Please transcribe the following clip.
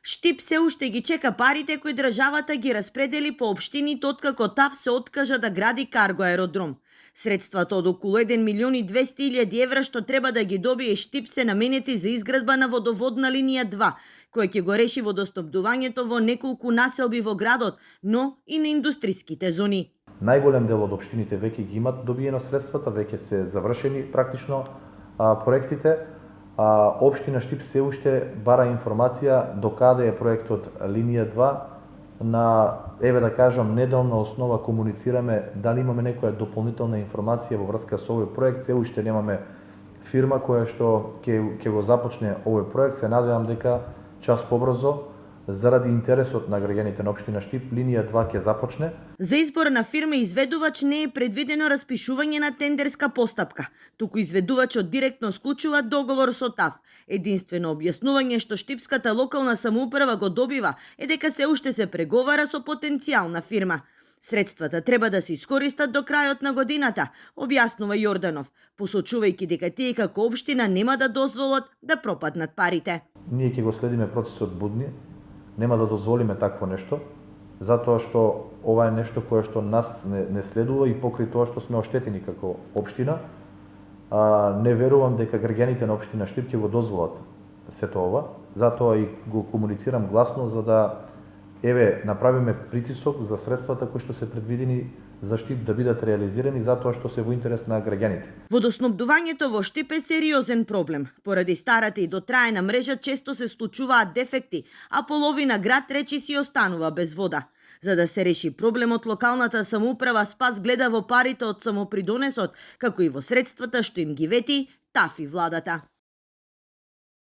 Штип се уште ги чека парите кои државата ги распредели по општините откако ТАВ се откажа да гради карго аеродром. Средствата од околу 1.200.000 евра што треба да ги добие Штип се наменети за изградба на водоводна линија 2, која ќе го реши водоснабдувањето во неколку населби во градот, но и на индустриските зони. Најголем дел од општините веќе ги имат добиено средствата, веќе се завршени практично проектите. Општина Штип се уште бара информација докаде е проектот линија 2. На, еве да кажам, неделна основа комуницираме дали имаме некоја дополнителна информација во врска со овој проект. Се уште немаме фирма која што ќе го започне овој проект. Се надевам дека час побрзо, заради интересот на граѓаните на општина Штип, линија 2 ќе започне. За избор на фирма изведувач не е предвидено распишување на тендерска постапка, туку изведувачот директно склучува договор со ТАВ. Единствено објаснување што штипската локална самоуправа го добива е дека се уште се преговара со потенцијална фирма. Средствата треба да се искористат до крајот на годината, објаснува Јорданов, посочувајќи дека тие како општина нема да дозволат да пропаднат парите. Ние ќе го следиме процесот будни, нема да дозволиме такво нешто, затоа што ова е нешто кое што нас не следува и покрај тоа што сме оштетени како општина. Не верувам дека граѓаните на општина Штип ќе го дозволат сето ова, затоа и го комуницирам гласно за да направиме притисок за средствата кои што се предвидени за Штип да бидат реализирани затоа што се во интерес на граѓаните. Водоснабдувањето во Штип е сериозен проблем. Поради старата и дотраена мрежа често се случуваат дефекти, а половина град речиси останува без вода. За да се реши проблемот, локалната самоуправа спас гледа во парите од самопридонесот, како и во средствата што им ги вети ТАВ и владата.